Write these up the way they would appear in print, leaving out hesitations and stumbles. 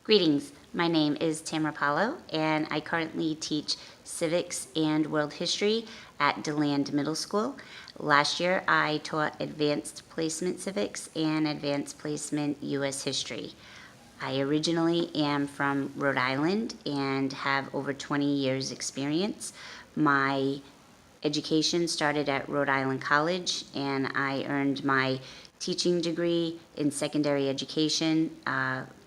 Greetings, my name is Tamara Paulo, and I currently teach civics and world history at DeLand Middle School. Last year, I taught advanced placement civics and advanced placement U.S. history. I originally am from Rhode Island and have over 20 years experience. My education started at Rhode Island College, and I earned my teaching degree in secondary education,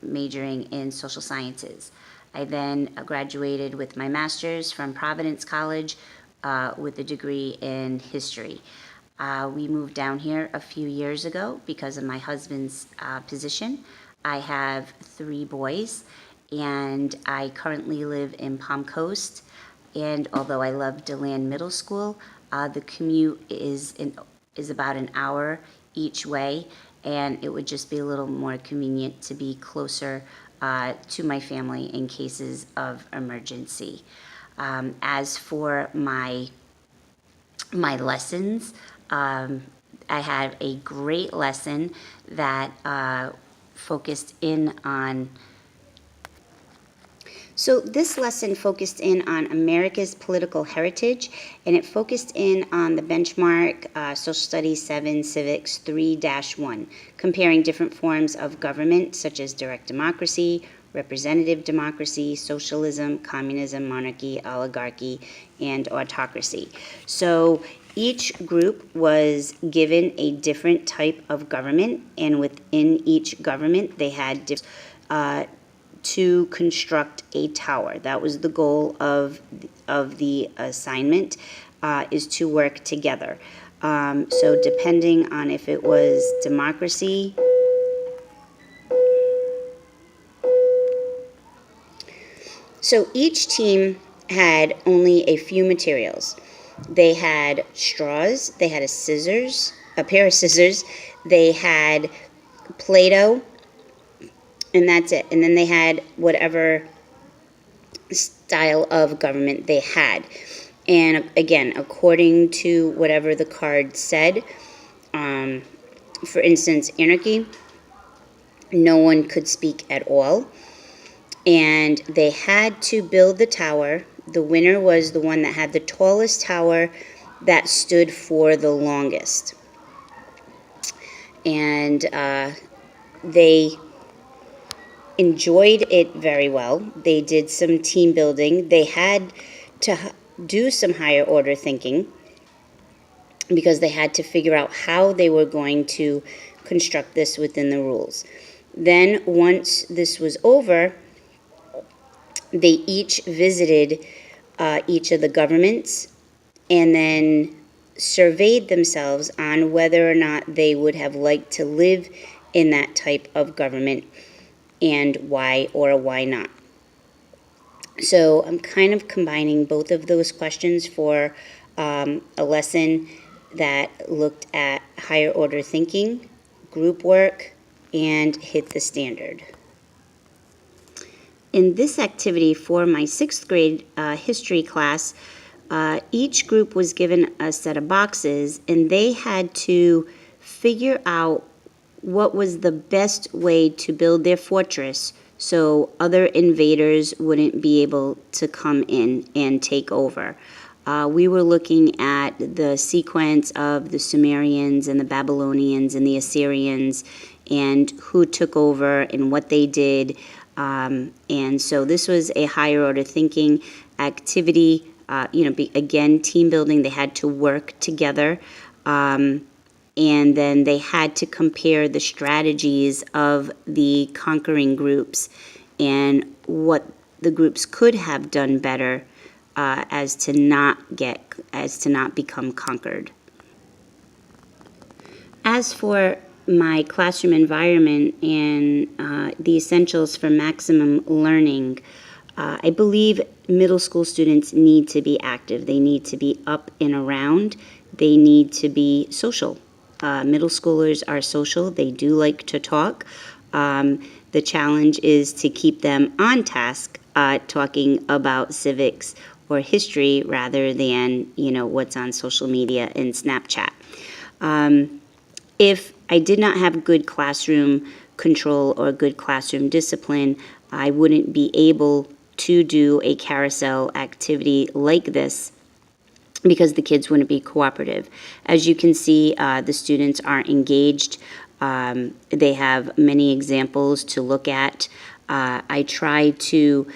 majoring in social sciences. I then graduated with my master's from Providence College with a degree in history. We moved down here a few years ago because of my husband's position. I have 3 boys, and I currently live in Palm Coast. And although I love DeLand Middle School, the commute is about an hour each way, and it would just be a little more convenient to be closer to my family in cases of emergency. As for my lessons, I had a great lesson that focused in on. So this lesson focused in on America's political heritage, and it focused in on the benchmark Social Studies 7 Civics 3-1, comparing different forms of government such as direct democracy, representative democracy, socialism, communism, monarchy, oligarchy, and autocracy. So each group was given a different type of government, and within each government they had to construct a tower. That was the goal of the assignment, is to work together. So depending on if it was democracy, so each team had only a few materials. They had straws, they had a pair of scissors, they had Play-Doh, and that's it. And then they had whatever style of government they had. And again, according to whatever the card said, for instance, anarchy, no one could speak at all. And they had to build the tower. The winner was the one that had the tallest tower that stood for the longest. And they enjoyed it very well. They did some team building. They had to do some higher order thinking because they had to figure out how they were going to construct this within the rules. Then once this was over, they each visited each of the governments and then surveyed themselves on whether or not they would have liked to live in that type of government, and why or why not. So I'm kind of combining both of those questions for a lesson that looked at higher order thinking, group work, and hit the standard. In this activity for my 6th grade history class, each group was given a set of boxes, and they had to figure out what was the best way to build their fortress so other invaders wouldn't be able to come in and take over. We were looking at the sequence of the Sumerians and the Babylonians and the Assyrians and who took over and what they did. And so this was a higher order thinking activity. Again, team building. They had to work together. And then they had to compare the strategies of the conquering groups and what the groups could have done better as to not become conquered. As for my classroom environment and the essentials for maximum learning, I believe middle school students need to be active. They need to be up and around. They need to be social. Middle schoolers are social. They do like to talk. The challenge is to keep them on task talking about civics or history rather than, what's on social media and Snapchat. If I did not have good classroom control or good classroom discipline, I wouldn't be able to do a carousel activity like this because the kids wouldn't be cooperative. As you can see, the students are engaged. They have many examples to look at. I try to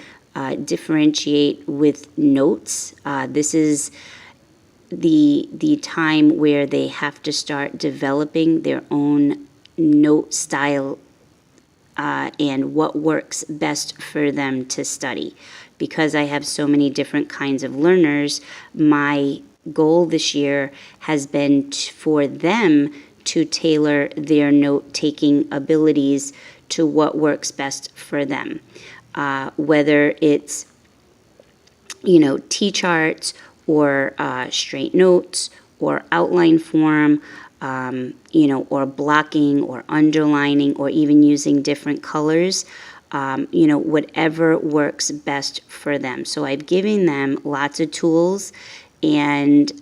differentiate with notes. This is the time where they have to start developing their own note style and what works best for them to study. Because I have so many different kinds of learners, my goal this year has been for them to tailor their note-taking abilities to what works best for them. Whether it's, T-charts or straight notes or outline form, or blocking or underlining or even using different colors, whatever works best for them. So I've given them lots of tools, and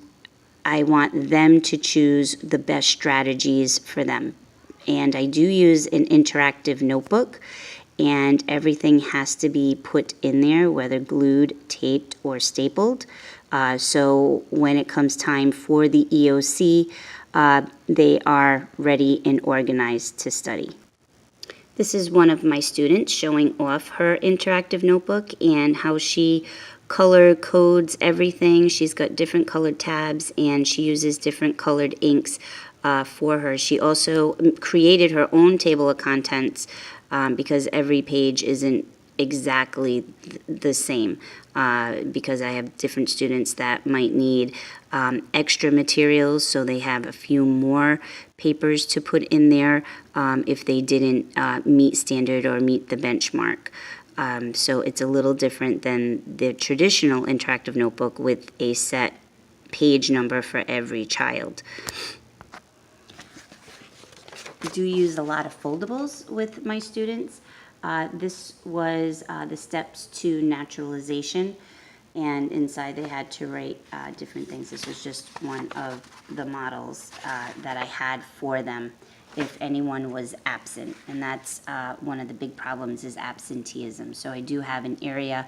I want them to choose the best strategies for them. And I do use an interactive notebook, and everything has to be put in there, whether glued, taped, or stapled. So when it comes time for the EOC, they are ready and organized to study. This is one of my students showing off her interactive notebook and how she color codes everything. She's got different colored tabs, and she uses different colored inks for her. She also created her own table of contents because every page isn't exactly the same, because I have different students that might need extra materials, so they have a few more papers to put in there if they didn't meet standard or meet the benchmark. So it's a little different than the traditional interactive notebook with a set page number for every child. I do use a lot of foldables with my students. This was the steps to naturalization, and inside they had to write different things. This was just one of the models that I had for them if anyone was absent, and that's one of the big problems is absenteeism. So I do have an area